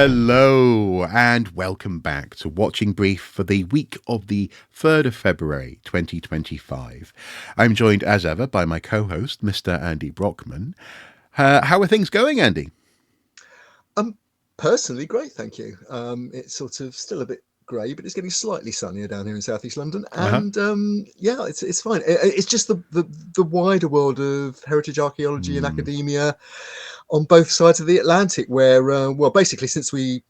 Hello and welcome back to Watching Brief for the week of the 3rd of February 2025. I'm joined as ever by my co-host, Mr. Andy Brockman. How are things going, Andy? Personally, great, thank you. It's sort of still a bit grey, but it's getting slightly sunnier down here in southeast London, Uh-huh. and yeah, it's fine. It's just the wider world of heritage archaeology and Hmm. academia on both sides of the Atlantic, where well, basically since we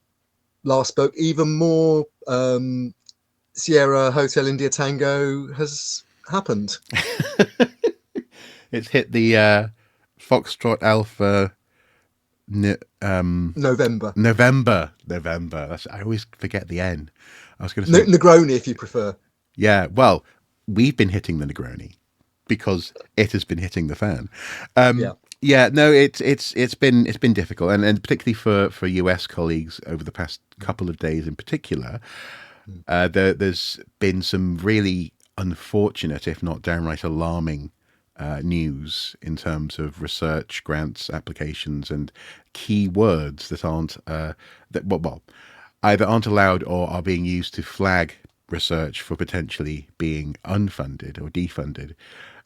last spoke, even more Sierra Hotel India Tango has happened. It's hit the Foxtrot Alpha November. November. I always forget the N. I was going to say, Negroni, if you prefer. yeah, well, we've been hitting the Negroni because it has been hitting the fan. Um, Yeah. yeah, no, it's been difficult, and particularly for US colleagues over the past couple of days in particular, there's been some really unfortunate, if not downright alarming, news in terms of research grants, applications, and key words that aren't well, either aren't allowed or are being used to flag research for potentially being unfunded or defunded.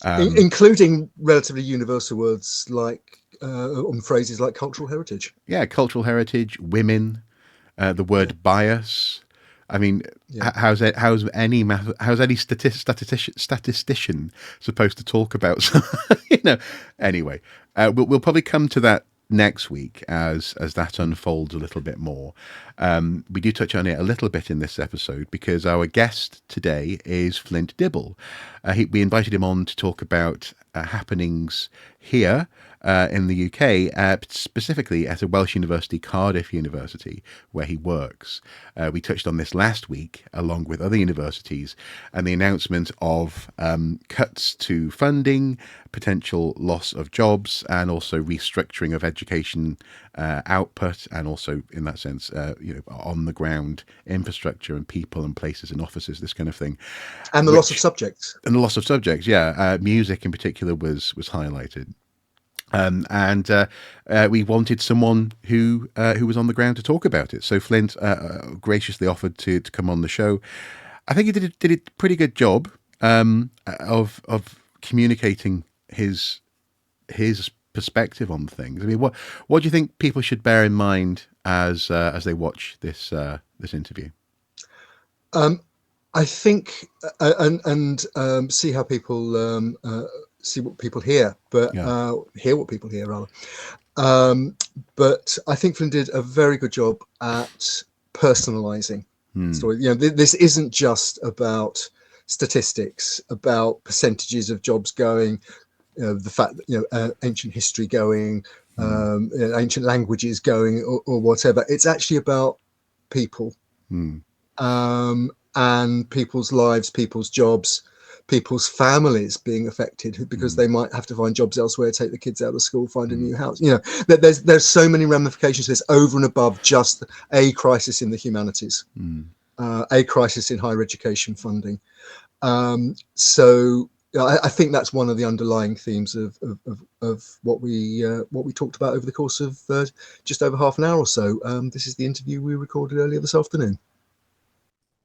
Including relatively universal words like on phrases like cultural heritage. Yeah, cultural heritage, women, the Yeah, word bias. I mean, yeah. how's any statistician supposed to talk about? you know. Anyway, we'll probably come to that next week as that unfolds a little bit more. We do touch on it a little bit in this episode because our guest today is Flint Dibble. We invited him on to talk about happenings here in the UK, specifically at a Welsh university, Cardiff University, where he works. We touched on this last week, along with other universities, and the announcement of cuts to funding, potential loss of jobs, and also restructuring of education output, and also, in that sense, on the ground infrastructure and people and places and offices, this kind of thing. And the loss of Which subjects. and the loss of subjects, yeah, music in particular was highlighted. And we wanted someone who was on the ground to talk about it. So Flint graciously offered to come on the show. I think he did a pretty good job of communicating his perspective on things. I mean, what do you think people should bear in mind as they watch this interview? Um, I think and see how people see what people hear, but Yeah. hear what people hear rather. Um, but I think Flynn did a very good job at personalising Hmm. story. This isn't just about statistics, about percentages of jobs going, the fact that ancient history going, Hmm. ancient languages going, or whatever. It's actually about people, Hmm. and people's lives, people's jobs, people's families being affected because Hmm. they might have to find jobs elsewhere, take the kids out of school, find a Hmm. new house. There's so many ramifications to this over and above just a crisis in the humanities, Hmm. a crisis in higher education funding. So I think that's one of the underlying themes of what we talked about over the course of just over half an hour or so. This is the interview we recorded earlier this afternoon.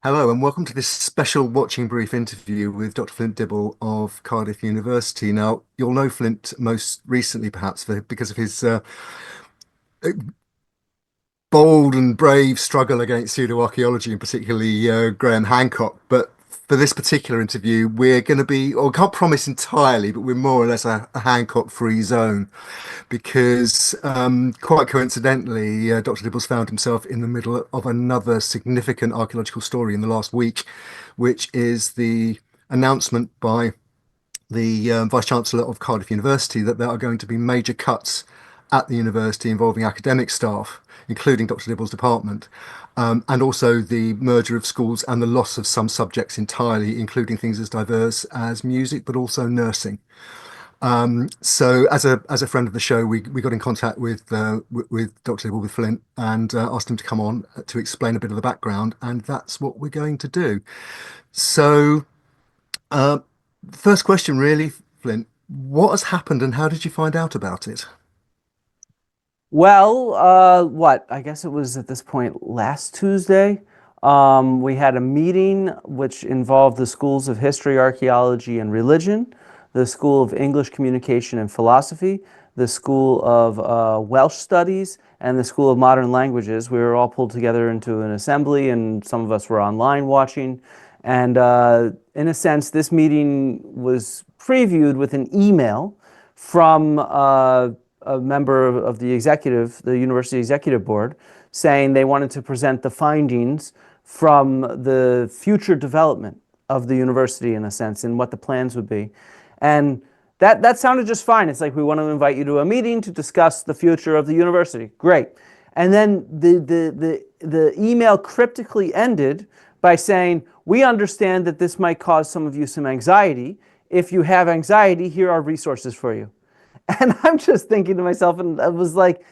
Hello, and welcome to this special Watching Brief interview with Dr. Flint Dibble of Cardiff University. Now, you'll know Flint most recently, perhaps, because of his bold and brave struggle against pseudo-archaeology, and particularly Graham Hancock. But for this particular interview, we're going to be, or can't promise entirely, but we're more or less a Hancock-free zone because quite coincidentally, Dr. Dibble's found himself in the middle of another significant archaeological story in the last week, which is the announcement by the Vice Chancellor of Cardiff University that there are going to be major cuts at the university involving academic staff, including Dr. Dibble's department, and also the merger of schools and the loss of some subjects entirely, including things as diverse as music, but also nursing. So as a friend of the show, we got in contact with Dr. Dibble, with Flint, and asked him to come on to explain a bit of the background, and that's what we're going to do. So, uh, first question, really, Flint, what has happened, and how did you find out about it? Well, what? I guess it was at this point last Tuesday. We had a meeting which involved the schools of history, archaeology, and religion, the School of English Communication and Philosophy, the School of Welsh Studies, and the School of Modern Languages. We were all pulled together into an assembly, and some of us were online watching. And in a sense, this meeting was previewed with an email from a member of the executive, the university executive board, saying they wanted to present the findings from the future development of the university, in a sense, and what the plans would be. And that sounded just fine. It's like, we want to invite you to a meeting to discuss the future of the university. Great. And then the email cryptically ended by saying, we understand that this might cause some of you some anxiety. If you have anxiety, here are resources for you. And I'm just thinking to myself, and I was like,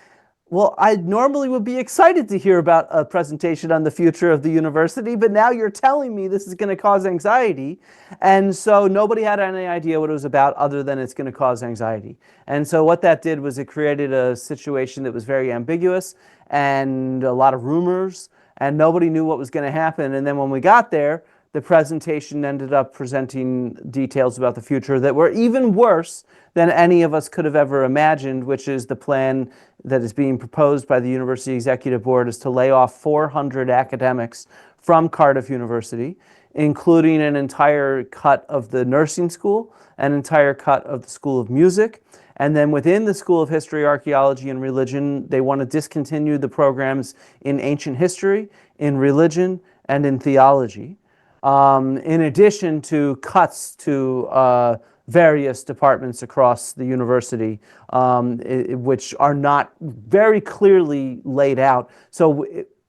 well, I normally would be excited to hear about a presentation on the future of the university, but now you're telling me this is going to cause anxiety. And so nobody had any idea what it was about other than it's going to cause anxiety. And so what that did was it created a situation that was very ambiguous and a lot of rumors, and nobody knew what was going to happen. And then when we got there, the presentation ended up presenting details about the future that were even worse than any of us could have ever imagined, which is the plan that is being proposed by the University Executive Board is to lay off 400 academics from Cardiff University, including an entire cut of the nursing school, an entire cut of the School of Music, and then within the School of History, Archaeology, and Religion, they want to discontinue the programs in ancient history, in religion, and in theology, in addition to cuts to various departments across the university, which are not very clearly laid out. So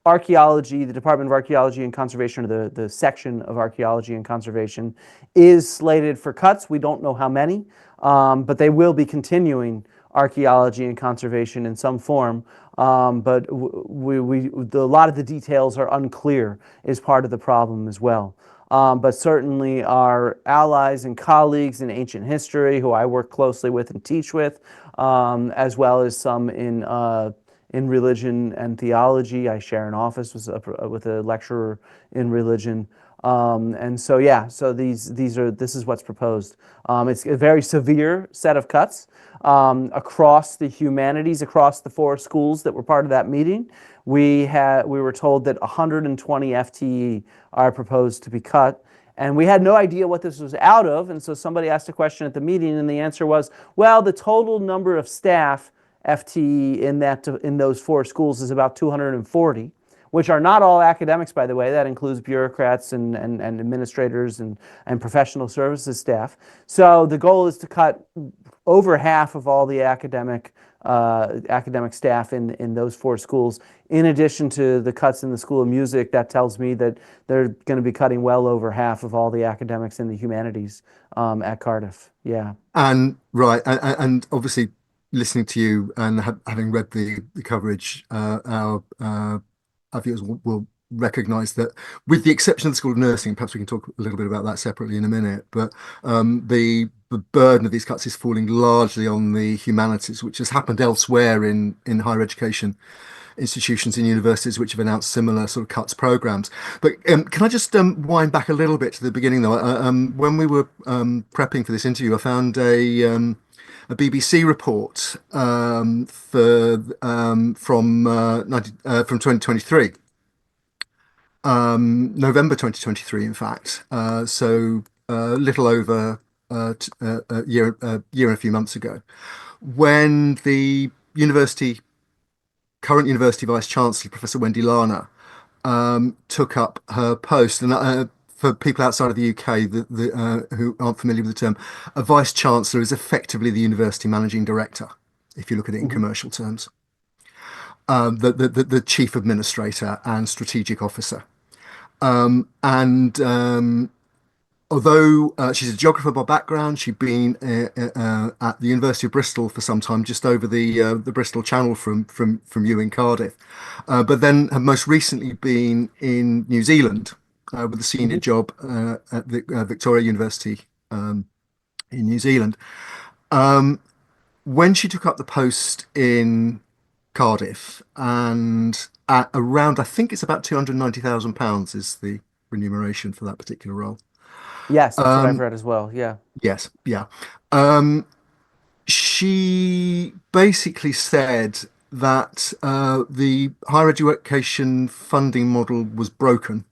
archaeology, the Department of Archaeology and Conservation, or the section of Archaeology and Conservation, is slated for cuts. We don't know how many, but they will be continuing archaeology and conservation in some form. But a lot of the details are unclear, is part of the problem as well. But certainly our allies and colleagues in ancient history, who I work closely with and teach with, as well as some in religion and theology. I share an office with a lecturer in religion. And so, yeah, so this is what's proposed. It's a very severe set of cuts across the humanities, across the four schools that were part of that meeting. We were told that 120 FTE are proposed to be cut. And we had no idea what this was out of. And so somebody asked a question at the meeting, and the answer was, well, the total number of staff FTE in those four schools is about 240, which are not all academics, by the way. That includes bureaucrats and administrators and professional services staff. So the goal is to cut over half of all the academic staff in those four schools. In addition to the cuts in the School of Music, that tells me that they're going to be cutting well over half of all the academics in the humanities at Cardiff. Yeah. And right, and obviously listening to you and having read the coverage, our viewers will recognize that, with the exception of the School of Nursing, perhaps we can talk a little bit about that separately in a minute, but the burden of these cuts is falling largely on the humanities, which has happened elsewhere in higher education institutions and universities which have announced similar sort of cuts programs. But can I just wind back a little bit to the beginning, though? When we were prepping for this interview, I found a BBC report from 2023, November 2023, in fact. So a little over a year and a few months ago, when the current university vice chancellor, Professor Wendy Larner, took up her post. And for people outside of the UK who aren't familiar with the term, a vice chancellor is effectively the university managing director, if you look at it in Mhm. commercial terms, the chief administrator and strategic officer. And Although she's a geographer by background, she'd been at the University of Bristol for some time, just over the Bristol Channel from you in Cardiff, but then have most recently been in New Zealand with a senior Mhm. job at the Victoria University in New Zealand. Um, when she took up the post in Cardiff, and at around, I think it's about £290,000 is the remuneration for that particular role. Yes, that's what I've read as well. Yeah. Yes, yeah. Um, she basically said that the higher education funding model was broken,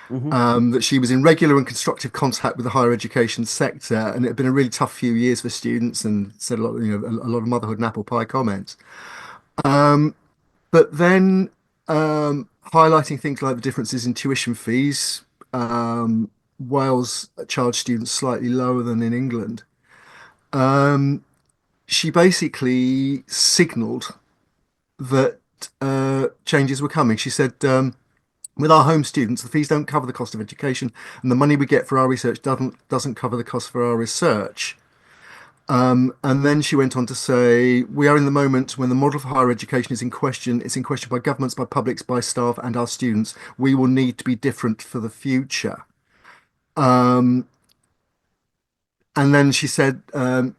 Hmm. that she was in regular and constructive contact with the higher education sector, and it had been a really tough few years for students, and said a lot, a lot of motherhood and apple pie comments. But then highlighting things like the differences in tuition fees. Wales charge students slightly lower than in England. She basically signalled that changes were coming. She said, with our home students, the fees don't cover the cost of education, and the money we get for our research doesn't cover the cost for our research. And then she went on to say, we are in the moment when the model for higher education is in question. It's in question by governments, by publics, by staff, and our students. We will need to be different for the future. And then she said that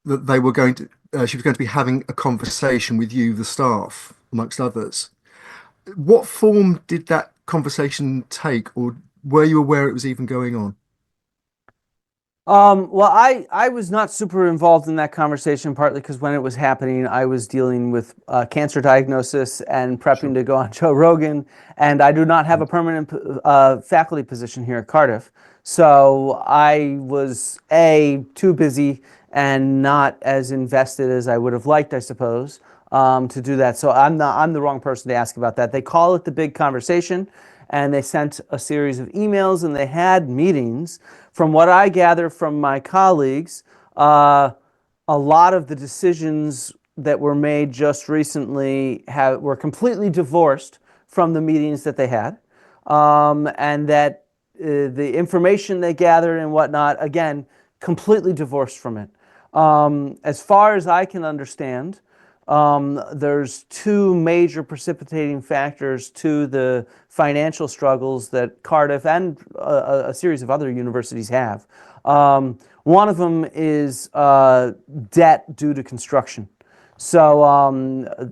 they were going to, she was going to be having a conversation with you, the staff, amongst others. What form did that conversation take, or were you aware it was even going on? Well, I was not super involved in that conversation, partly because when it was happening, I was dealing with cancer diagnosis and prepping Sure. to go on Joe Rogan, and I do not have a permanent faculty position here at Cardiff. So I was too busy and not as invested as I would have liked, I suppose, to do that. So I'm the wrong person to ask about that. They call it the big conversation, and they sent a series of emails and they had meetings. From what I gather from my colleagues, a lot of the decisions that were made just recently were completely divorced from the meetings that they had, and that the information they gathered and whatnot, again, completely divorced from it. As far as I can understand, there's two major precipitating factors to the financial struggles that Cardiff and a series of other universities have. One of them is debt due to construction. So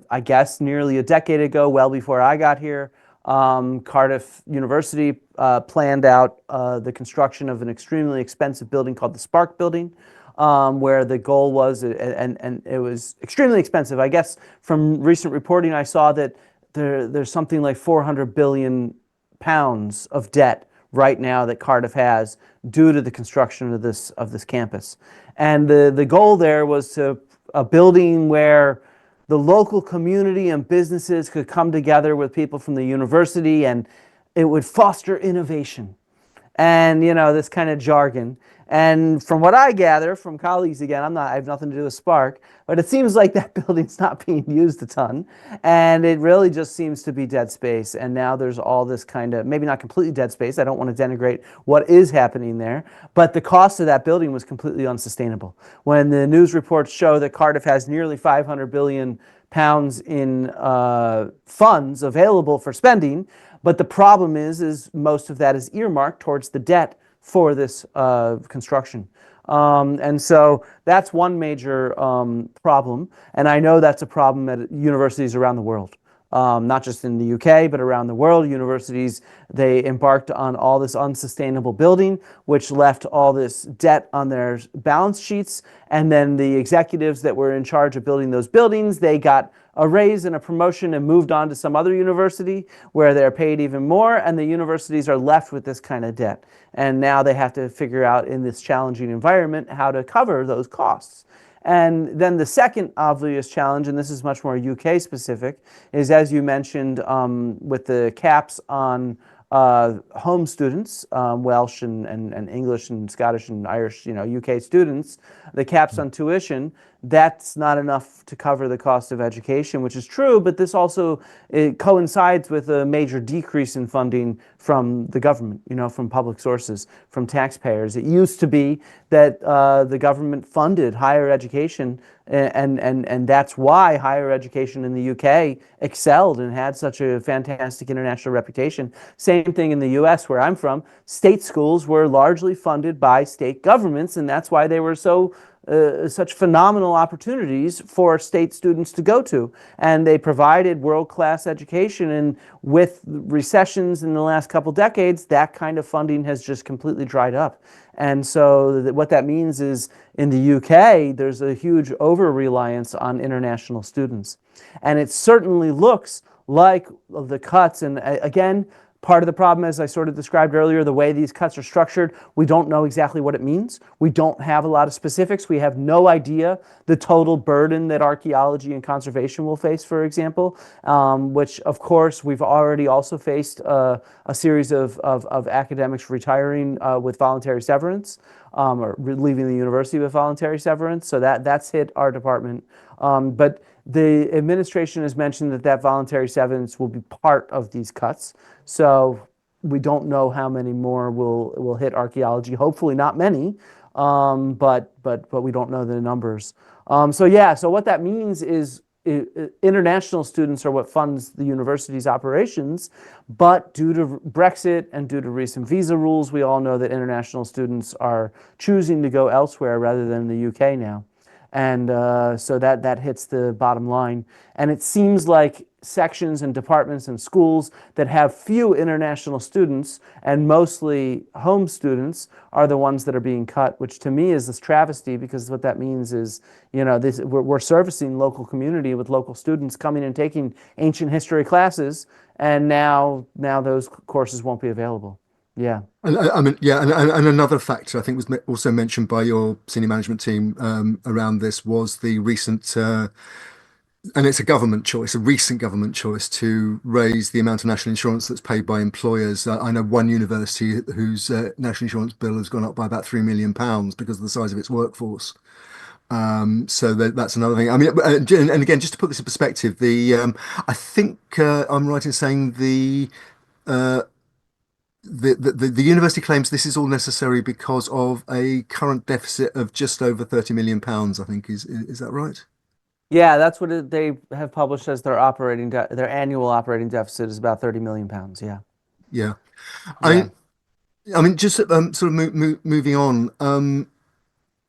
I guess nearly a decade ago, well before I got here, Cardiff University planned out the construction of an extremely expensive building called the Spark Building, where the goal was, and it was extremely expensive. I guess from recent reporting, I saw that there's something like 400 billion pounds of debt right now that Cardiff has due to the construction of this campus. And the goal there was to a building where the local community and businesses could come together with people from the university, and it would foster innovation and this kind of jargon. And from what I gather from colleagues, again, I have nothing to do with Spark, but it seems like that building's not being used a ton, and it really just seems to be dead space. And now there's all this kind of, maybe not completely dead space, I don't want to denigrate what is happening there, but the cost of that building was completely unsustainable. When the news reports show that Cardiff has nearly 500 billion pounds in funds available for spending, but the problem is most of that is earmarked towards the debt for this construction. And so that's one major problem. And I know that's a problem at universities around the world. Not just in the UK, but around the world. Universities, they embarked on all this unsustainable building, which left all this debt on their balance sheets. And then the executives that were in charge of building those buildings, they got a raise and a promotion and moved on to some other university where they're paid even more. And the universities are left with this kind of debt. And now they have to figure out in this challenging environment how to cover those costs. And then the second obvious challenge, and this is much more UK specific, is as you mentioned with the caps on home students, Welsh and English and Scottish and Irish, UK students, the caps on tuition, that's not enough to cover the cost of education, which is true, but this also it coincides with a major decrease in funding from the government, from public sources, from taxpayers. It used to be that the government funded higher education, and that's why higher education in the UK excelled and had such a fantastic international reputation. Same thing in the US, where I'm from. State schools were largely funded by state governments, and that's why they were so such phenomenal opportunities for state students to go to, and they provided world-class education. And with recessions in the last couple decades, that kind of funding has just completely dried up. And so what that means is in the UK, there's a huge over-reliance on international students. And it certainly looks like the cuts. And again, part of the problem, as I sort of described earlier, the way these cuts are structured, we don't know exactly what it means. We don't have a lot of specifics. We have no idea the total burden that archaeology and conservation will face, for example, which, of course, we've already also faced a series of academics retiring with voluntary severance, or leaving the university with voluntary severance. So that's hit our department. But the administration has mentioned that voluntary severance will be part of these cuts. So we don't know how many more will hit archaeology. Hopefully not many, but we don't know the numbers. So what that means is international students are what funds the university's operations, but due to Brexit and due to recent visa rules, we all know that international students are choosing to go elsewhere rather than the UK now. And so that hits the bottom line. And it seems like sections and departments and schools that have few international students and mostly home students are the ones that are being cut, which to me is this travesty, because what that means is, we're servicing local community with local students coming and taking ancient history classes, and now those courses won't be available. Yeah. And another factor I think was also mentioned by your senior management team around this was the recent, and it's a government choice, a recent government choice to raise the amount of national insurance that's paid by employers. I know one university whose national insurance bill has gone up by about £3 million because of the size of its workforce. So that's another thing. I mean, and again, just to put this in perspective, I think I'm right in saying uh, the university claims this is all necessary because of a current deficit of just over £30 million, I think. Is that right? Yeah, that's what they have published as their their annual operating deficit is about £30 million. Yeah. Yeah. Yeah. I I mean, just sort of moving on.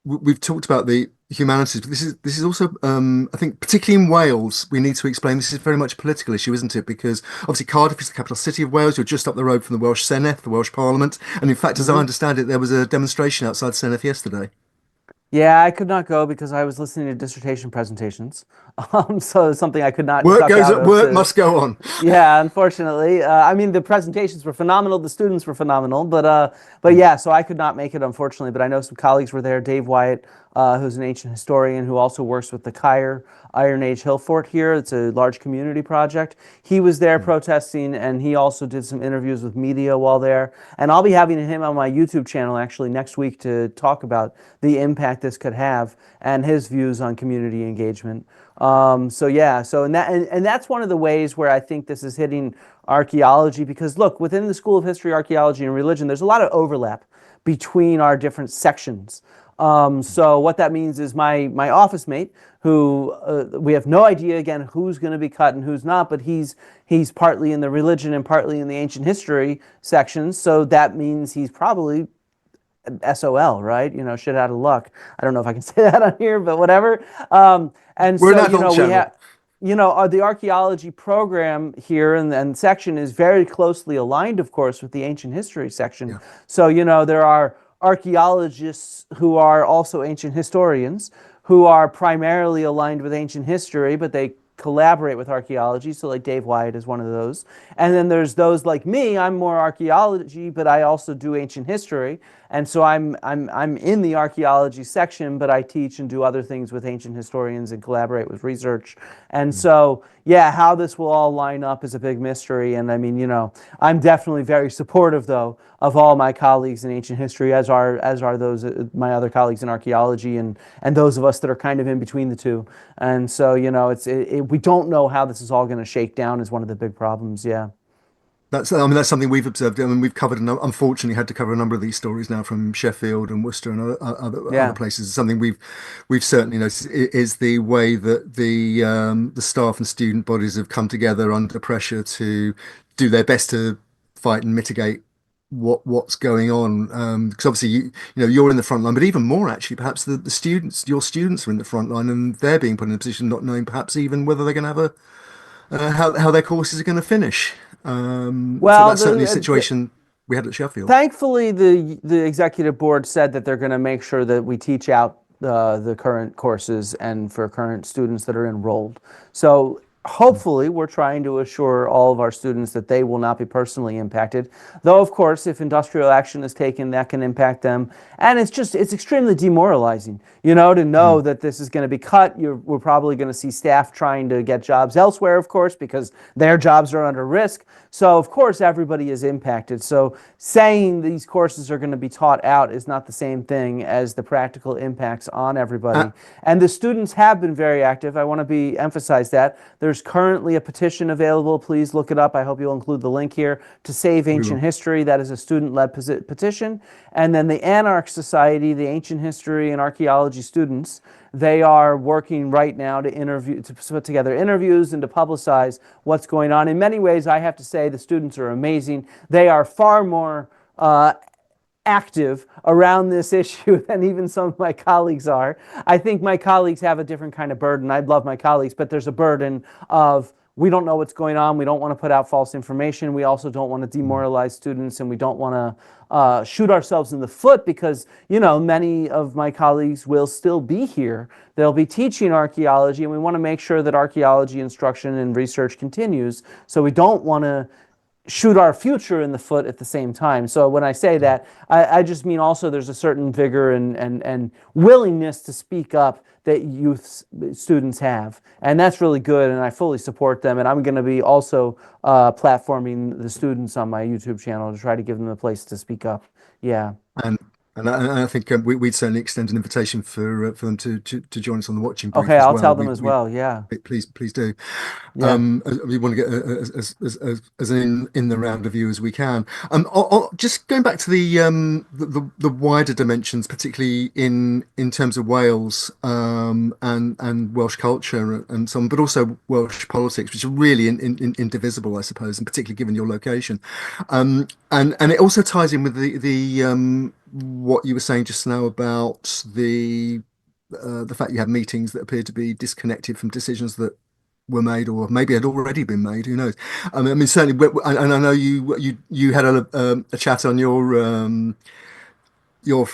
We've talked about the humanities, but this is also, I think, particularly in Wales, we need to explain this is very much a political issue, isn't it? Because obviously Cardiff is the capital city of Wales. You're just up the road from the Welsh Senedd, the Welsh Parliament, and in fact, as I Hmm. understand it, there was a demonstration outside Senedd yesterday. Yeah, I could not go because I was listening to dissertation presentations. So it's something I could not Work duck goes, out of work to. must go on. Yeah, unfortunately. I mean, the presentations were phenomenal. The students were phenomenal, but yeah, so I could not make it, unfortunately. But I know some colleagues were there. Dave Wyatt, who's an ancient historian who also works with the Kyre Iron Age Hill Fort here. It's a large community project. He was there protesting, and he also did some interviews with media while there. And I'll be having him on my YouTube channel actually next week to talk about the impact this could have and his views on community engagement. So yeah, and that's one of the ways where I think this is hitting archaeology, because look, within the School of History, Archaeology, and Religion, there's a lot of overlap between our different sections. So what that means is my office mate, who we have no idea again who's going to be cut and who's not, but he's partly in the religion and partly in the ancient history sections. So that means he's probably SOL, right? Shit out of luck. I don't know if I can say that on here, but whatever. And We're an so, adult we channel. have, the archaeology program here and section is very closely aligned, of course, with the ancient history section. Yeah. So, there are archaeologists who are also ancient historians who are primarily aligned with ancient history, but they collaborate with archaeology. So like Dave Wyatt is one of those. And then there's those like me, I'm more archaeology, but I also do ancient history. And so I'm in the archaeology section, but I teach and do other things with ancient historians and collaborate with research. And so, yeah, how this will all line up is a big mystery. And I mean, I'm definitely very supportive, though, of all my colleagues in ancient history, as are those my other colleagues in archaeology, and those of us that are kind of in between the two. And so, we don't know how this is all going to shake down is one of the big problems. Yeah. I mean, that's something we've observed. I mean, we've covered, unfortunately, had to cover a number of these stories now from Sheffield and Worcester and other Yeah. places. Something we've certainly noticed is the way that the staff and student bodies have come together under pressure to do their best to fight and mitigate what's going on, because obviously you're in the front line, but even more actually, perhaps the students, your students are in the front line, and they're being put in a position not knowing perhaps even whether they're going to have a how their courses are going to finish. So Well, that's certainly a situation we had at Sheffield. thankfully, the executive board said that they're going to make sure that we teach out the current courses and for current students that are enrolled. So hopefully, we're trying to assure all of our students that they will not be personally impacted. Though, of course, if industrial action is taken, that can impact them. And it's extremely demoralizing, to know that this is going to be cut. We're probably going to see staff trying to get jobs elsewhere, of course, because their jobs are under risk. So, of course, everybody is impacted. So saying these courses are going to be taught out is not the same thing as the practical impacts on everybody. And the students have been very active. I want to emphasize that. There's currently a petition available. Please look it up. I hope you'll include the link here, to save ancient history. That is a student-led petition. And then the Anarch Society, the ancient history and archaeology students, they are working right now to put together interviews and to publicize what's going on. In many ways, I have to say the students are amazing. They are far more active around this issue than even some of my colleagues are. I think my colleagues have a different kind of burden. I love my colleagues, but there's a burden of, we don't know what's going on. We don't want to put out false information. We also don't want to demoralize students, and we don't want to shoot ourselves in the foot because, many of my colleagues will still be here. They'll be teaching archaeology, and we want to make sure that archaeology instruction and research continues. So we don't want to shoot our future in the foot at the same time. So when I say that, I just mean also there's a certain vigor and willingness to speak up that students have. And that's really good, and I fully support them. And I'm going to be also platforming the students on my YouTube channel to try to give them a place to speak up. Yeah. And I think we'd certainly extend an invitation for them to join us on the watching brief Okay, as I'll well. tell them as well. Yeah. Please do. Yeah. We want to get as in the round of you as we can. Just going back to the wider dimensions, particularly in terms of Wales and Welsh culture and so on, but also Welsh politics, which are really indivisible, I suppose, and particularly given your location. And it also ties in with the what you were saying just now about the fact you had meetings that appeared to be disconnected from decisions that were made or maybe had already been made. Who knows? I mean, certainly, and I know you had a chat on your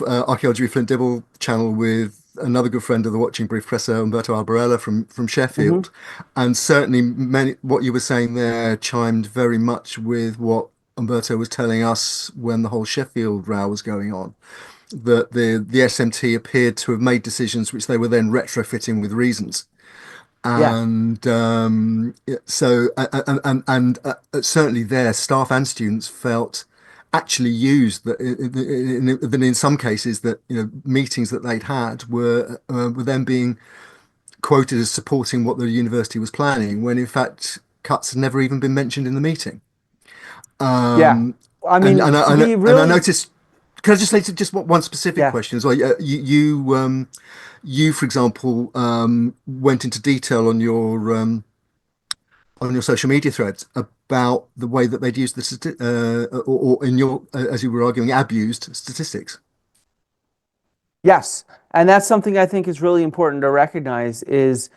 archaeology Flint Dibble channel with another good friend of the Watching Brief, Professor Umberto Albarella from Sheffield, and certainly what you were saying there chimed very much with what Umberto was telling us when the whole Sheffield row was going on, that the SMT appeared to have made decisions which they were then retrofitting with reasons. And certainly their staff and students felt actually used that in some cases that meetings that they'd had were then being quoted as supporting what the university was planning, when in fact cuts had never even been mentioned in the meeting. I mean, and I noticed. Can I just say just one specific question as well? You, for example, went into detail on your social media threads about the way that they'd used or in your, as you were arguing, abused statistics. Yes, and that's something I think is really important to recognize. Is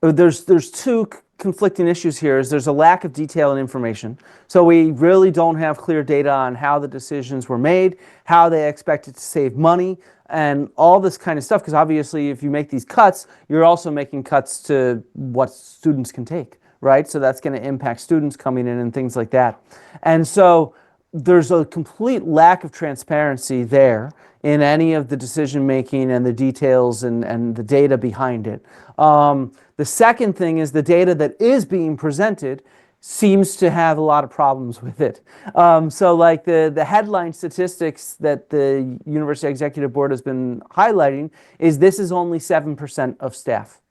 there's two conflicting issues here. Is there's a lack of detail and information, so we really don't have clear data on how the decisions were made, how they expected to save money, and all this kind of stuff. Because obviously, if you make these cuts, you're also making cuts to what students can take, right? So that's going to impact students coming in and things like that. And so there's a complete lack of transparency there in any of the decision making and the details and the data behind it. The second thing is the data that is being presented seems to have a lot of problems with it. So like the headline statistics that the University Executive Board has been highlighting is this is only 7% of staff,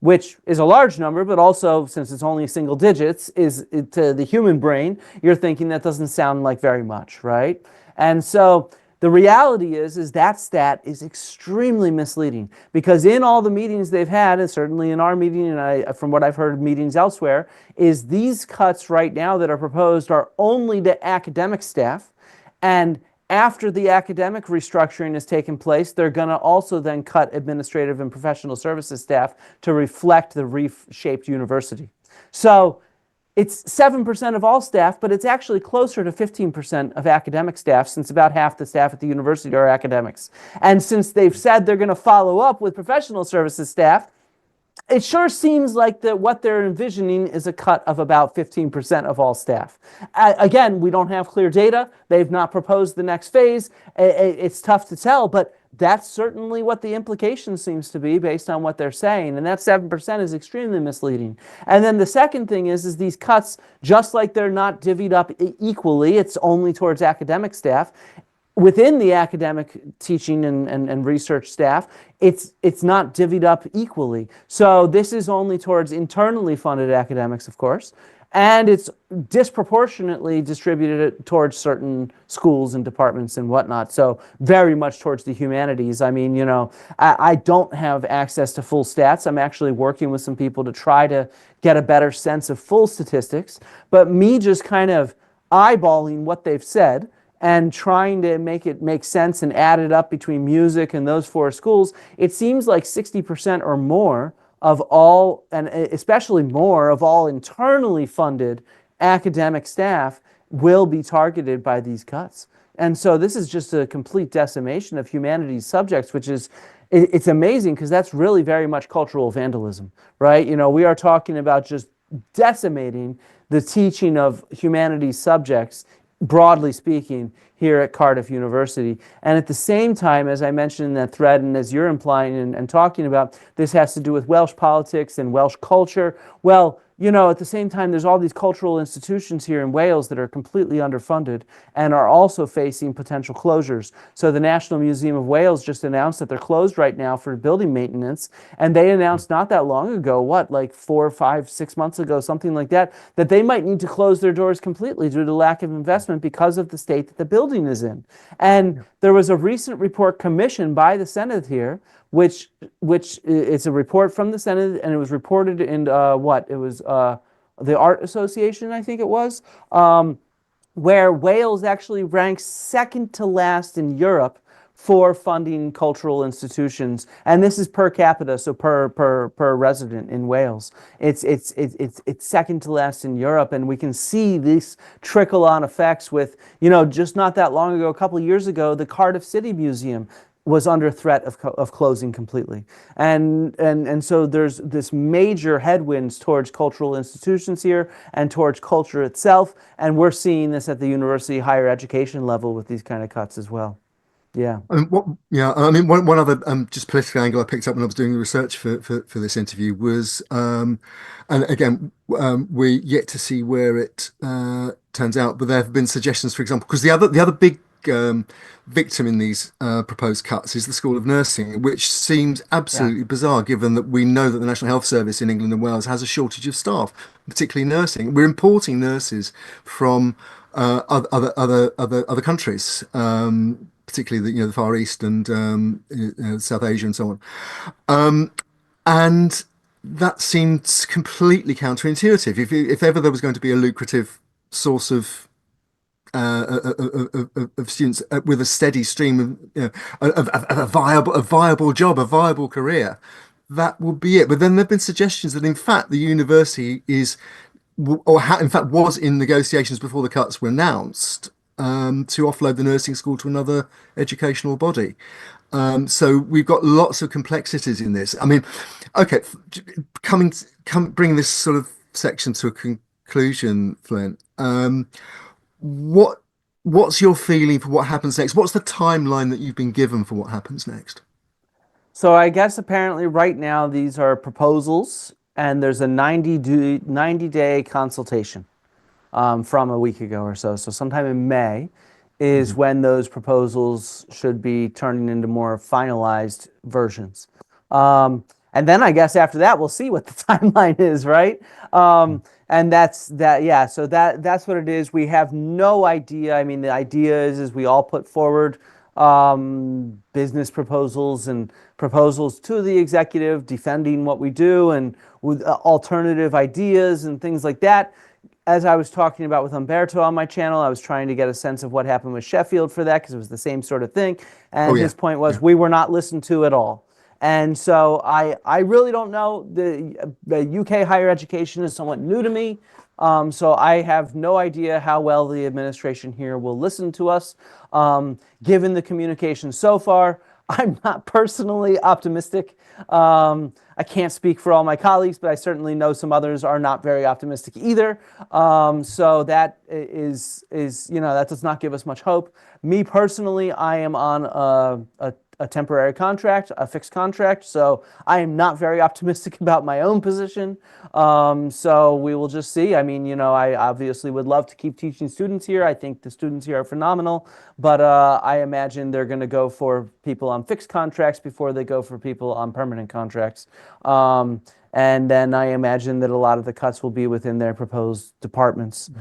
which is a large number, but also, since it's only single digits, to the human brain, you're thinking that doesn't sound like very much, right? And so the reality is that stat is extremely misleading, because in all the meetings they've had, and certainly in our meeting, and from what I've heard of meetings elsewhere, is these cuts right now that are proposed are only to academic staff, And after the academic restructuring has taken place, they're going to also then cut administrative and professional services staff to reflect the reshaped university. So it's 7% of all staff, but it's actually closer to 15% of academic staff, since about half the staff at the university are academics. And since they've said they're going to follow up with professional services staff, it sure seems like that what they're envisioning is a cut of about 15% of all staff. Again, we don't have clear data. They've not proposed the next phase. It's tough to tell, but that's certainly what the implication seems to be based on what they're saying. And that 7% is extremely misleading. And then the second thing is these cuts, just like they're not divvied up equally, it's only towards academic staff. Within the academic teaching and research staff, it's not divvied up equally. So this is only towards internally funded academics, of course, and it's disproportionately distributed towards certain schools and departments and whatnot. So very much towards the humanities. I mean, you know, I don't have access to full stats. I'm actually working with some people to try to get a better sense of full statistics, but me just kind of eyeballing what they've said and trying to make it make sense and add it up between music and those four schools, it seems like 60% or more of all, and especially more of all internally funded academic staff will be targeted by these cuts. And so this is just a complete decimation of humanities subjects, which is, it's amazing because that's really very much cultural vandalism, right? You know, we are talking about just decimating the teaching of humanities subjects, broadly speaking, here at Cardiff University. And at the same time, as I mentioned in that thread, and as you're implying and talking about, this has to do with Welsh politics and Welsh culture. Well, you know, at the same time, there's all these cultural institutions here in Wales that are completely underfunded and are also facing potential closures. So the National Museum of Wales just announced that they're closed right now for building maintenance. And they announced not that long ago, like 4, 5, 6 months ago, something like that, that they might need to close their doors completely due to lack of investment because of the state that the building is in. And there was a recent report commissioned by the Senate here, which it's a report from the Senate, and it was reported in it was the Art Association, I think it was, where Wales actually ranks second to last in Europe for funding cultural institutions, and this is per capita, so per resident in Wales. It's second to last in Europe, and we can see these trickle-on effects with, you know, just not that long ago, a couple of years ago, the Cardiff City Museum was under threat of closing completely. And so there's this major headwinds towards cultural institutions here and towards culture itself, and we're seeing this at the university higher education level with these kind of cuts as well. Yeah. I mean, one other just political angle I picked up when I was doing the research for this interview was, and again, we're yet to see where it turns out, but there have been suggestions, for example, because the other big victim in these proposed cuts is the School of Nursing, which seems absolutely bizarre given that we know that the National Health Service in England and Wales has a shortage of staff, particularly nursing. We're importing nurses from other countries, particularly the Far East and South Asia and so on. And that seems completely counterintuitive. If ever there was going to be a lucrative source of students with a steady stream of a viable job, a viable career, that would be it. But then there've been suggestions that in fact the university is, in fact was in negotiations before the cuts were announced, to offload the nursing school to another educational body. So we've got lots of complexities in this. I mean, okay, bringing this sort of section to a conclusion, Flint. What's your feeling for what happens next? What's the timeline that you've been given for what happens next? So I guess apparently right now these are proposals, and there's a 90-day consultation from a week ago or so. So sometime in May is when those proposals should be turning into more finalized versions. And then I guess after that, we'll see what the timeline is, right? And that's that. Yeah. So that's what it is. We have no idea. I mean, the idea is we all put forward business proposals and proposals to the executive defending what we do and with alternative ideas and things like that. as I was talking about with Umberto on my channel, I was trying to get a sense of what happened with Sheffield for that because it was the same sort of thing. Oh And yeah, his point was yeah. we were not listened to at all. And so I really don't know. The UK higher education is somewhat new to me. So I have no idea how well the administration here will listen to us. Given the communication so far, I'm not personally optimistic. I can't speak for all my colleagues, but I certainly know some others are not very optimistic either. So that is that does not give us much hope. Me personally, I am on a temporary contract, a fixed contract, so I am not very optimistic about my own position. So we will just see. I mean, I obviously would love to keep teaching students here. I think the students here are phenomenal, but I imagine they're going to go for people on fixed contracts before they go for people on permanent contracts. Um, and then I imagine that a lot of the cuts will be within their proposed departments.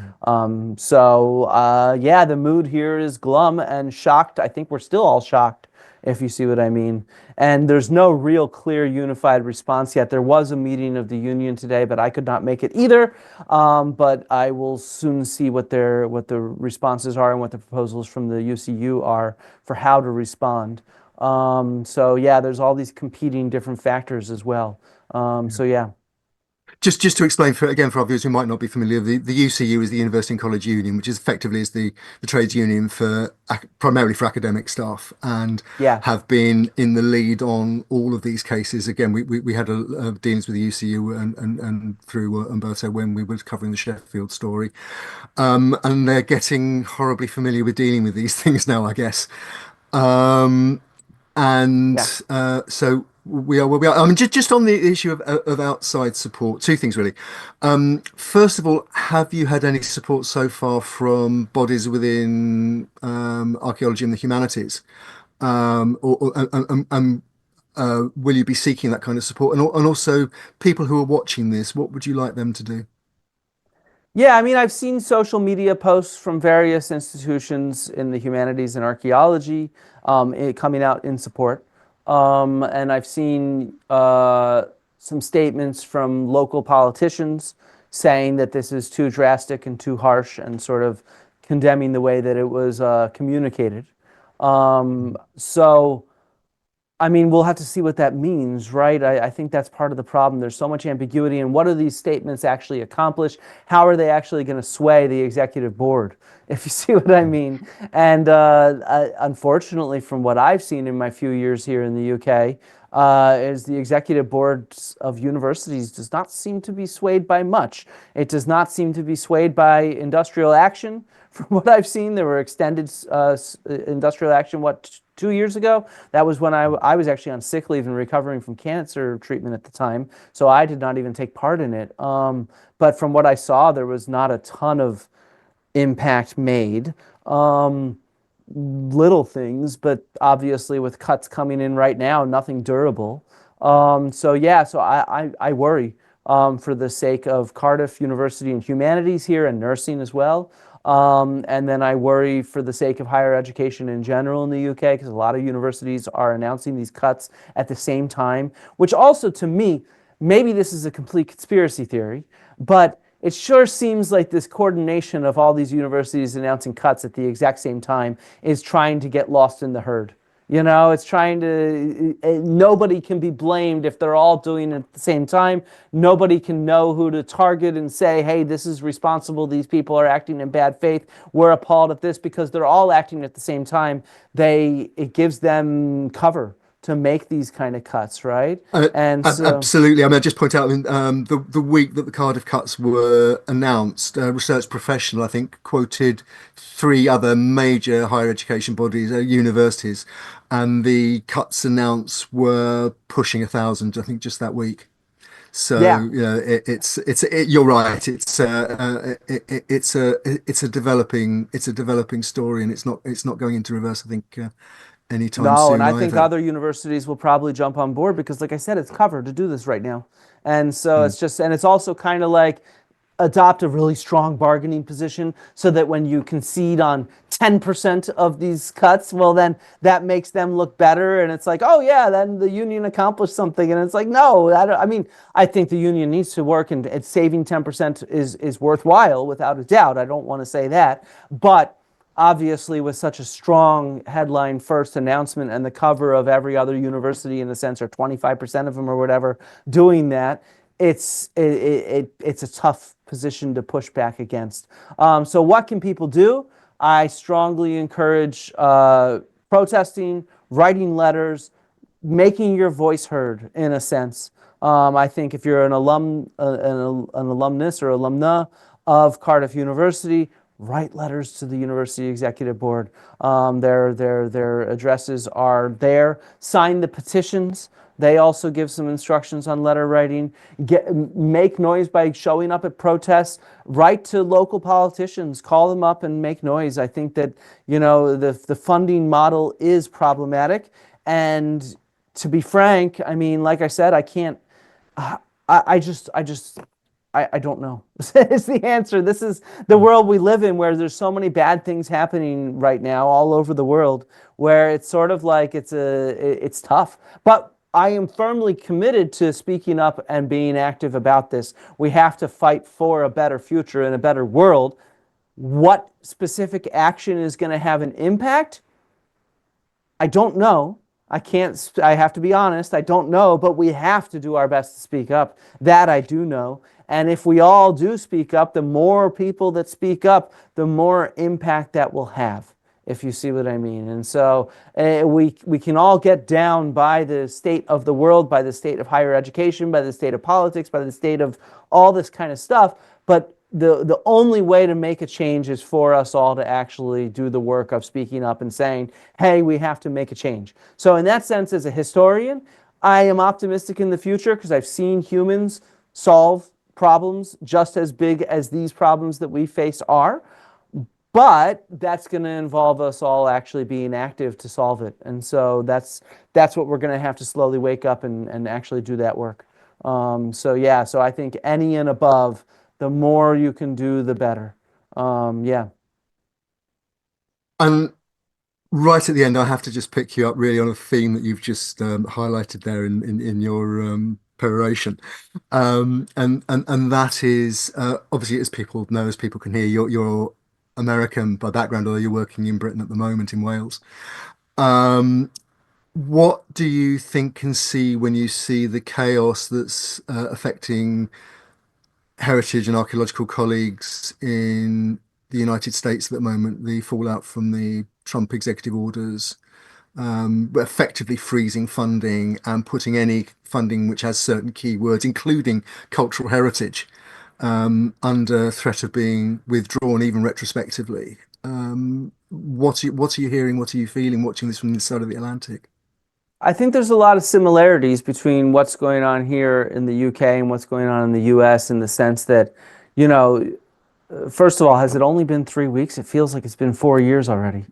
So yeah, the mood here is glum and shocked. I think we're still all shocked, if you see what I mean. And there's no real clear unified response yet. There was a meeting of the union today, but I could not make it either. But I will soon see what the responses are and what the proposals from the UCU are for how to respond. So yeah, there's all these competing different factors as well. So yeah. Just to explain for our viewers who might not be familiar, the UCU is the University and College Union, which is effectively is the trades union for primarily for academic staff, and Yeah. have been in the lead on all of these cases. Again, we had dealings with the UCU and through Umberto when we were covering the Sheffield story, and they're getting horribly familiar with dealing with these things now, I guess. Um, and Yeah. so we are where we are. I mean, just on the issue of outside support, two things really. First of all, have you had any support so far from bodies within archaeology and the humanities, or will you be seeking that kind of support? And also, people who are watching this, what would you like them to do? Yeah, I mean, I've seen social media posts from various institutions in the humanities and archaeology coming out in support. And I've seen some statements from local politicians saying that this is too drastic and too harsh and sort of condemning the way that it was communicated. So. I mean, we'll have to see what that means, right? I think that's part of the problem. There's so much ambiguity, and what do these statements actually accomplish? How are they actually going to sway the executive board, if you see what I mean? And unfortunately, from what I've seen in my few years here in the UK, is the executive boards of universities does not seem to be swayed by much. It does not seem to be swayed by industrial action. From what I've seen, there were extended industrial action, 2 years ago? That was when I was actually on sick leave and recovering from cancer treatment at the time. So I did not even take part in it. But from what I saw, there was not a ton of impact made. Little things, but obviously with cuts coming in right now, nothing durable. So yeah, so I worry for the sake of Cardiff University and humanities here and nursing as well. And then I worry for the sake of higher education in general in the UK because a lot of universities are announcing these cuts at the same time, which also to me, maybe this is a complete conspiracy theory, but it sure seems like this coordination of all these universities announcing cuts at the exact same time is trying to get lost in the herd. It's trying to, nobody can be blamed if they're all doing it at the same time. Nobody can know who to target and say, hey, this is responsible. These people are acting in bad faith. We're appalled at this because they're all acting at the same time. It gives them cover to make these kind of cuts, right? And so, Absolutely. I mean, I just point out the week that the Cardiff cuts were announced, a research professional, I think, quoted three other major higher education bodies, universities, and the cuts announced were pushing 1,000, I think, just that week. yeah. So you're right. It's a developing story, and it's not going into reverse. I think anytime No, and soon I think either. other universities will probably jump on board because, like I said, it's covered to do this right now. And so Mm. it's just, and it's also kind of like adopt a really strong bargaining position so that when you concede on 10% of these cuts, well, then that makes them look better. And it's like, oh, yeah, then the union accomplished something. And it's like, no, I mean, I think the union needs to work, and saving 10% is worthwhile without a doubt. I don't want to say that. But obviously, with such a strong headline first announcement and the cover of every other university, in a sense, or 25% of them or whatever, doing that, it's a tough position to push back against. So what can people do? I strongly encourage protesting, writing letters, making your voice heard, in a sense. I think if you're an alumnus or alumna of Cardiff University, write letters to the university executive board. Their addresses are there. Sign the petitions. They also give some instructions on letter writing. Make noise by showing up at protests. Write to local politicians. Call them up and make noise. I think that, the funding model is problematic. And to be frank, I mean, like I said, I can't. I just I don't know. Is the answer. This is the world we live in, where there's so many bad things happening right now all over the world, where it's sort of like it's tough. But I am firmly committed to speaking up and being active about this. We have to fight for a better future and a better world. What specific action is going to have an impact? I don't know. I have to be honest, I don't know, but we have to do our best to speak up. That I do know. And if we all do speak up, the more people that speak up, the more impact that will have, if you see what I mean. And so we can all get down by the state of the world, by the state of higher education, by the state of politics, by the state of all this kind of stuff. But the only way to make a change is for us all to actually do the work of speaking up and saying, hey, we have to make a change. So in that sense, as a historian, I am optimistic in the future because I've seen humans solve problems just as big as these problems that we face are. But that's going to involve us all actually being active to solve it. And so that's what we're going to have to slowly wake up and actually do that work. So I think any and above, the more you can do, the better. Yeah. And right at the end, I have to just pick you up really on a theme that you've just highlighted there in your peroration, and that is obviously, as people know, as people can hear, you're American by background, although you're working in Britain at the moment in Wales. What do you think and see when you see the chaos that's affecting heritage and archaeological colleagues in the United States at the moment, the fallout from the Trump executive orders, effectively freezing funding and putting any funding which has certain keywords, including cultural heritage, under threat of being withdrawn, even retrospectively? What are you hearing? What are you feeling watching this from the side of the Atlantic? I think there's a lot of similarities between what's going on here in the UK and what's going on in the US, in the sense that, first of all, has it only been 3 weeks? It feels like it's been 4 years already.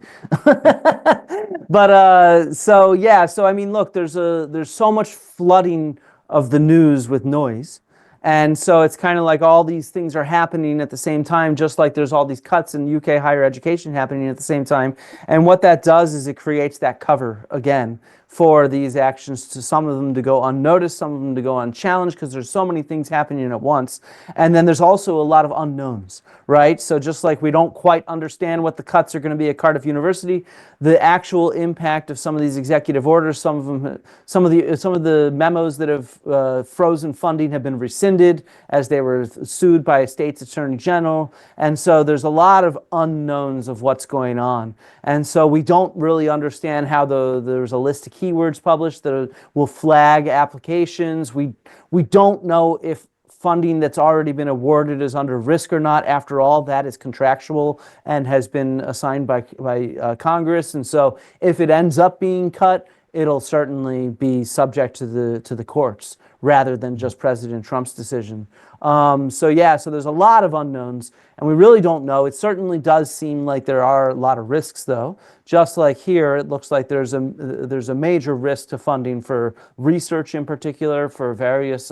But so I mean, look, there's so much flooding of the news with noise. And so it's kind of like all these things are happening at the same time, just like there's all these cuts in UK higher education happening at the same time. And what that does is it creates that cover again for these actions, to some of them to go unnoticed, some of them to go unchallenged, because there's so many things happening at once. And then there's also a lot of unknowns, right? So just like we don't quite understand what the cuts are going to be at Cardiff University, the actual impact of some of these executive orders, some of the memos that have frozen funding have been rescinded as they were sued by a state's attorney general. And so there's a lot of unknowns of what's going on. And so we don't really understand how there's a list of keywords published that will flag applications. We don't know if funding that's already been awarded is under risk or not. After all, that is contractual and has been assigned by Congress. And so if it ends up being cut, it'll certainly be subject to the courts rather than just President Trump's decision. So there's a lot of unknowns, and we really don't know. It certainly does seem like there are a lot of risks, though. Just like here, it looks like there's a major risk to funding for research in particular, for various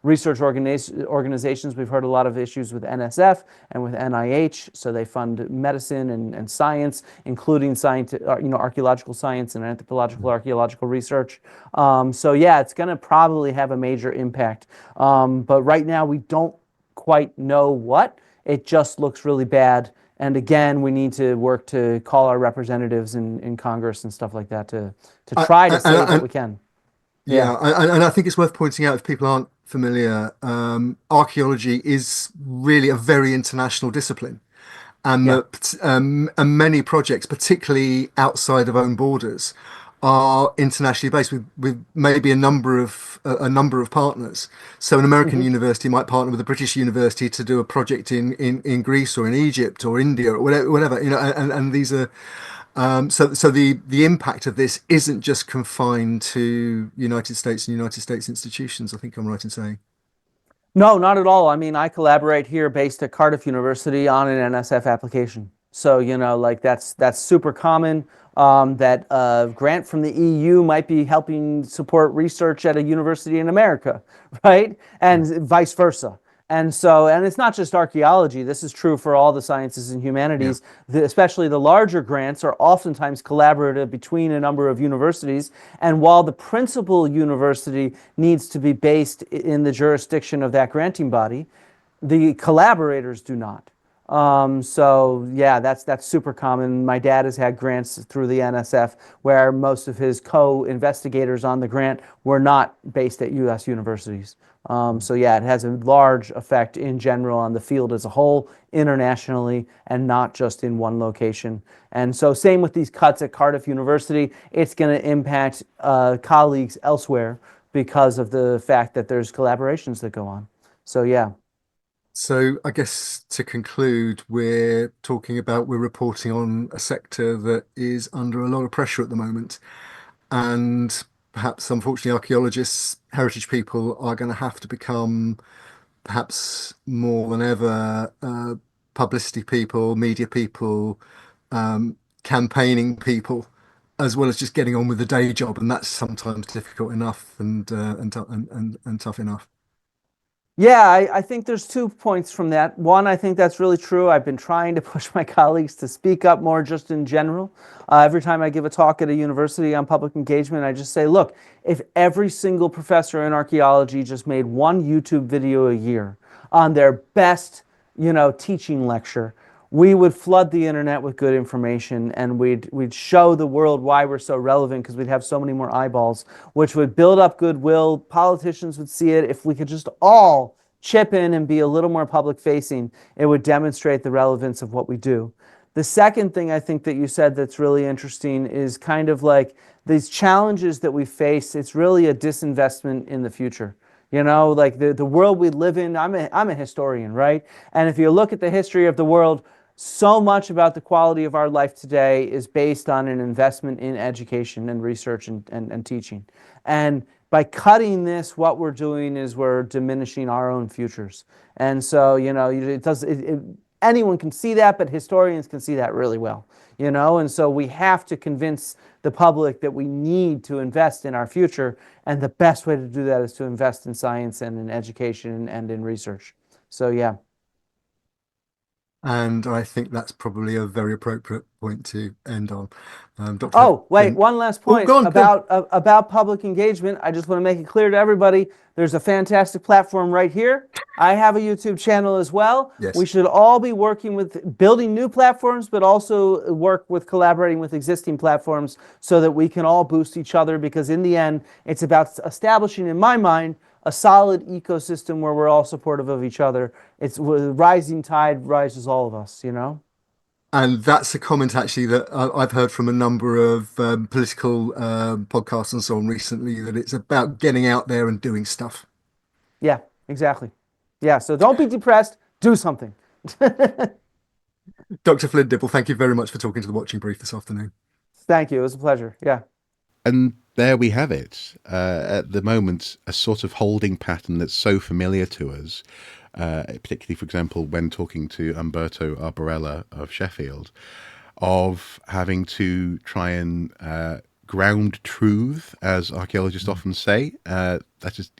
research organizations. We've heard a lot of issues with NSF and with NIH, so they fund medicine and science, including archaeological science and anthropological archaeological research. So yeah, it's going to probably have a major impact. But right now we don't quite know what. It just looks really bad. And again, we need to work to call our representatives in Congress and stuff like that to try to save what we can. Yeah, and I think it's worth pointing out, if people aren't familiar, archaeology is really a very international discipline, and Yeah. that and many projects, particularly outside of own borders, are internationally based with maybe a number of partners. So an American Hmm. university might partner with a British university to do a project in Greece or in Egypt or India or whatever, and these are so the impact of this isn't just confined to United States and United States institutions. I think I'm right in saying. No, not at all. I mean, I collaborate here based at Cardiff University on an NSF application. So, like that's super common. That a grant from the EU might be helping support research at a university in America, right? And vice versa. And it's not just archaeology. This is true for all the sciences and Yeah. humanities. Especially the larger grants are oftentimes collaborative between a number of universities. And while the principal university needs to be based in the jurisdiction of that granting body, the collaborators do not. So yeah, that's super common. My dad has had grants through the NSF where most of his co-investigators on the grant were not based at U.S. universities. So yeah, it has a large effect in general on the field as a whole, internationally, and not just in one location. And so same with these cuts at Cardiff University, it's going to impact colleagues elsewhere because of the fact that there's collaborations that go on. So yeah. So I guess to conclude, we're reporting on a sector that is under a lot of pressure at the moment. And perhaps, unfortunately, archaeologists, heritage people are going to have to become, perhaps more than ever, publicity people, media people, campaigning people, as well as just getting on with the day job. And that's sometimes difficult enough and tough enough. Yeah, I think there's 2 points from that. One, I think that's really true. I've been trying to push my colleagues to speak up more just in general. Every time I give a talk at a university on public engagement, I just say, look, if every single professor in archaeology just made one YouTube video a year on their best, teaching lecture, we would flood the internet with good information, and we'd show the world why we're so relevant because we'd have so many more eyeballs, which would build up goodwill. Politicians would see it. If we could just all chip in and be a little more public facing, it would demonstrate the relevance of what we do. The second thing I think that you said that's really interesting is kind of like these challenges that we face. It's really a disinvestment in the future. Like the world we live in, I'm a historian, right? And if you look at the history of the world, so much about the quality of our life today is based on an investment in education and research and teaching. And by cutting this, what we're doing is we're diminishing our own futures. And so, anyone can see that, but historians can see that really well. And so we have to convince the public that we need to invest in our future. And the best way to do that is to invest in science and in education and in research. So, yeah. And I think that's probably a very appropriate point to end on. Dr. Oh, wait, Flint. one last Oh, point go on, go on. about public engagement. I just want to make it clear to everybody, there's a fantastic platform right here. I have a YouTube channel as well. Yes. We should all be working with building new platforms, but also work with collaborating with existing platforms so that we can all boost each other, because in the end, it's about establishing, in my mind, a solid ecosystem where we're all supportive of each other. It's where the rising tide rises all of us, And that's a comment actually that I've heard from a number of political podcasts and so on recently, that it's about getting out there and doing stuff. Yeah, exactly. Yeah, so don't be depressed, do something. Dr. Flint Dibble, thank you very much for talking to the Watching Brief this afternoon. Thank you. It was a pleasure. Yeah. And there we have it. At the moment, a sort of holding pattern that's so familiar to us, particularly, for example, when talking to Umberto Arborella of Sheffield, of having to try and ground truth, as archaeologists often say. That is,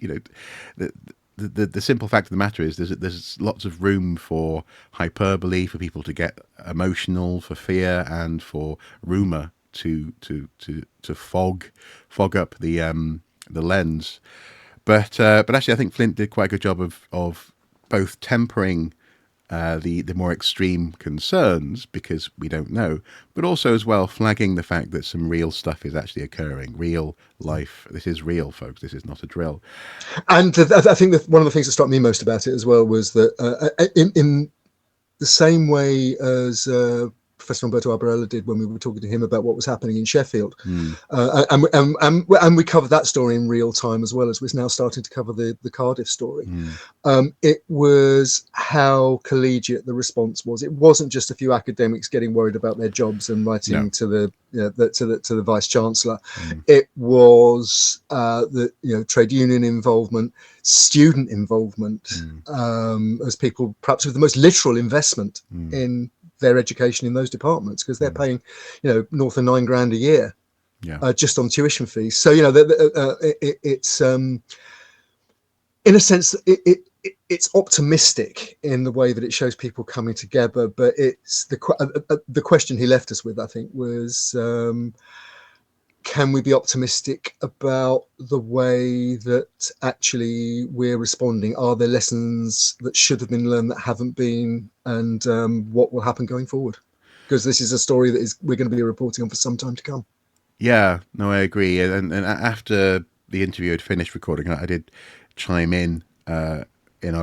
the simple fact of the matter is there's lots of room for hyperbole, for people to get emotional, for fear, and for rumor to fog up the lens. But actually, I think Flint did quite a good job of both tempering the more extreme concerns, because we don't know, but also as well flagging the fact that some real stuff is actually occurring, real life. This is real, folks. This is not a drill. And I think that one of the things that struck me most about it as well was that in the same way as Professor Umberto Albarella did when we were talking to him about what was happening in Sheffield, and we covered that story in real time as well as we're now starting to cover the Cardiff story. It was how collegiate the response was. It wasn't just a few academics getting worried about their jobs and writing to the vice chancellor. It was the trade union involvement, student involvement, as people perhaps with the most literal investment in their education in those departments, because they're paying north of £9,000 a year just on tuition fees. So it's in a sense it's optimistic in the way that it shows people coming together, but it's the question he left us with, I think, was can we be optimistic about the way that actually we're responding? Are there lessons that should have been learned that haven't been, and what will happen going forward? Because this is a story that we're going to be reporting on for some time to come. Yeah, no, I agree. And after the interview had finished recording, I did chime in our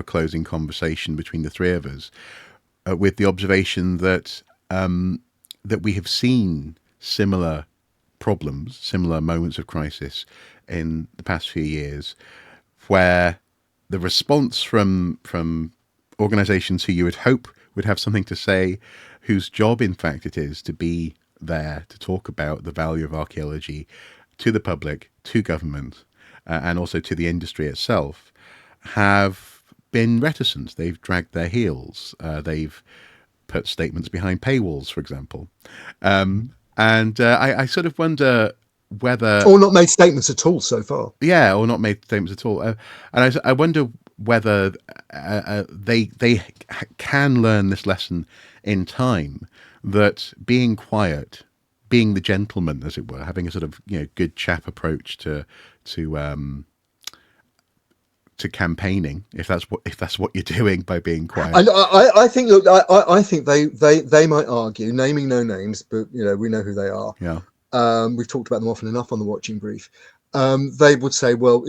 closing conversation between the three of us with the observation that that we have seen similar problems, similar moments of crisis in the past few years, where the response from organisations who you would hope would have something to say, whose job in fact it is to be there to talk about the value of archaeology to the public, to government, and also to the industry itself, have been reticent. They've dragged their heels. They've put statements behind paywalls, for example. And I sort of wonder whether... Or not made statements at all so far. Yeah, or not made statements at all. And I wonder whether they can learn this lesson in time, that being quiet, being the gentleman, as it were, having a sort of good chap approach to campaigning, if that's what you're doing by being quiet. I think, look, I think they might argue, naming no names, but we know who they are. Yeah. We've talked about them often enough on the Watching Brief. They would say, well,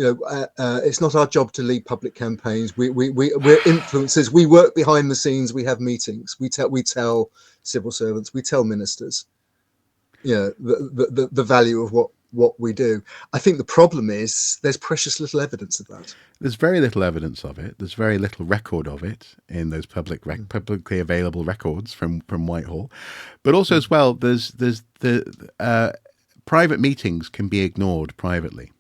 it's not our job to lead public campaigns. We're influencers. We work behind the scenes. We have meetings. We tell civil servants. We tell ministers. The value of what we do. I think the problem is there's precious little evidence of that. There's very little evidence of it. There's very little record of it in those publicly available records from Whitehall. But also as well, there's the private meetings can be ignored privately.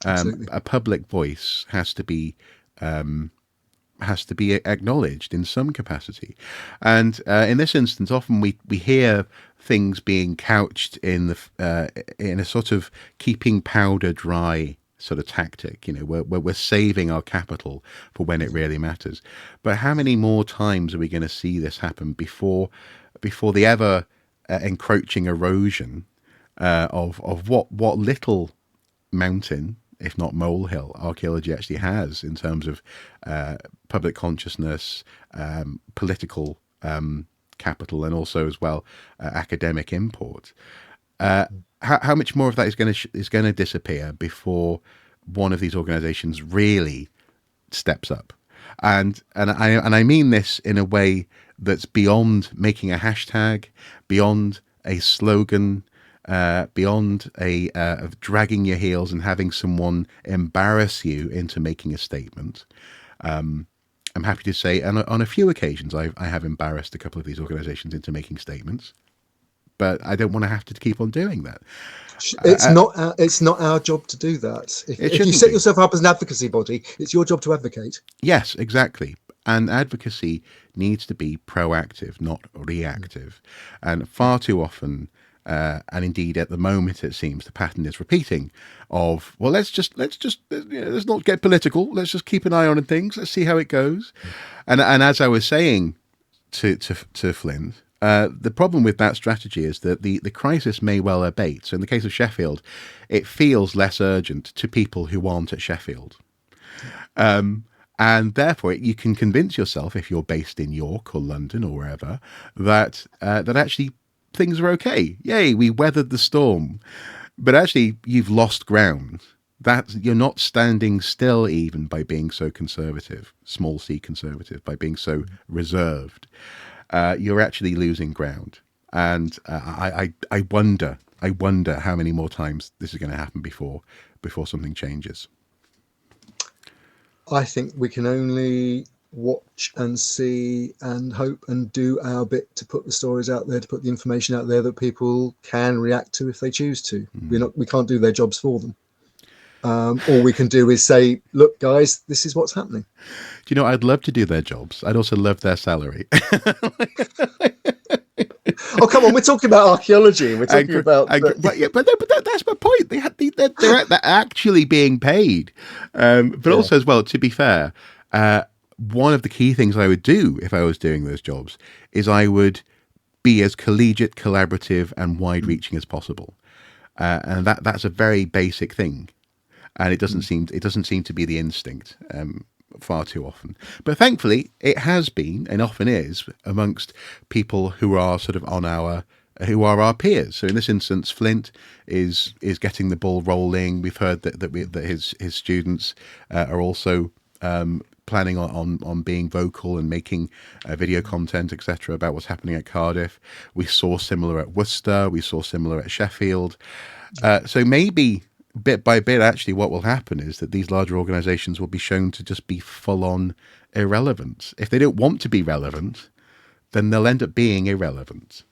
A public voice has to be acknowledged in some capacity, and in this instance, often we hear things being couched in a sort of keeping powder dry sort of tactic, where we're saving our capital for when it really matters. But how many more times are we going to see this happen before the ever encroaching erosion of what little mountain, if not molehill, archaeology actually has in terms of public consciousness, political capital, and also as well academic import. How much more of that is going to disappear before one of these organisations really steps up? And I mean this in a way that's beyond making a hashtag, beyond a slogan, beyond of dragging your heels and having someone embarrass you into making a statement. I'm happy to say, and on a few occasions, I have embarrassed a couple of these organisations into making statements, but I don't want to have to keep on doing that. It's not our job to do that. If you set yourself up as an advocacy body, it's your job to advocate. Yes, exactly. And advocacy needs to be proactive, not reactive. And far too often, And indeed, at the moment, it seems the pattern is repeating of, well, let's not get political. Let's just keep an eye on things. Let's see how it goes. And as I was saying to Flint, the problem with that strategy is that the crisis may well abate. So in the case of Sheffield, it feels less urgent to people who aren't at Sheffield. And therefore, you can convince yourself, if you're based in York or London or wherever, that actually things are okay. Yay, we weathered the storm. But actually, you've lost ground. That you're not standing still even by being so conservative, small c conservative, by being so reserved. You're actually losing ground. And I wonder how many more times this is going to happen before something changes. I think we can only watch and see and hope and do our bit to put the stories out there, to put the information out there that people can react to if they choose to. We can't do their jobs for them. All we can do is say, look, guys, this is what's happening. Do you know, I'd love to do their jobs. I'd also love their salary. Oh, come on, we're talking about archaeology. We're talking about... But that's my point. They're actually being paid. But also, as well, to be fair, one of the key things I would do if I was doing those jobs is I would be as collegiate, collaborative, and wide-reaching as possible. And that's a very basic thing. And it doesn't seem to be the instinct far too often. But thankfully, it has been and often is amongst people who are sort of who are our peers. So in this instance, Flint is getting the ball rolling. We've heard that his students are also planning on being vocal and making video content, etc., about what's happening at Cardiff. We saw similar at Worcester. We saw similar at Sheffield. So maybe bit by bit, actually, what will happen is that these larger organisations will be shown to just be full-on irrelevant. If they don't want to be relevant, then they'll end up being irrelevant.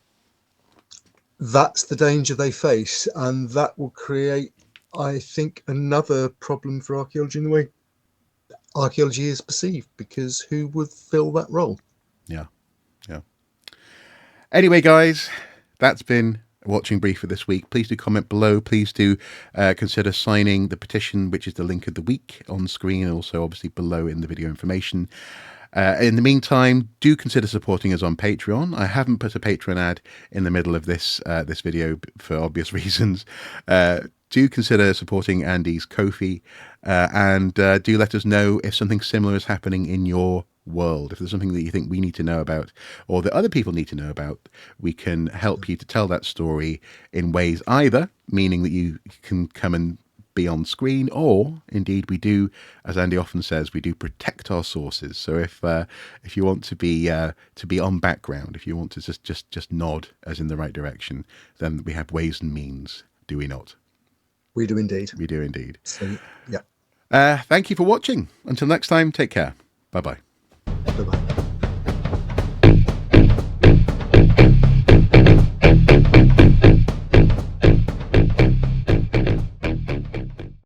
That's the danger they face, and that will create, I think, another problem for archaeology in the way archaeology is perceived, because who would fill that role? Yeah. Anyway, guys, that's been Watching Brief for this week. Please do comment below. Please do consider signing the petition, which is the link of the week on screen, and also obviously below in the video information. In the meantime, do consider supporting us on Patreon. I haven't put a Patreon ad in the middle of this video for obvious reasons. Do consider supporting Andy's Ko-fi, and do let us know if something similar is happening in your world. If there's something that you think we need to know about, or that other people need to know about, we can help you to tell that story in ways either meaning that you can come and be on screen, or indeed we do, as Andy often says, we do protect our sources. So if you want to be on background, if you want to just nod as in the right direction, then we have ways and means, do we not? We do indeed. We do indeed. So, yeah. Thank you for watching. Until next time, take care. Bye-bye. Bye-bye.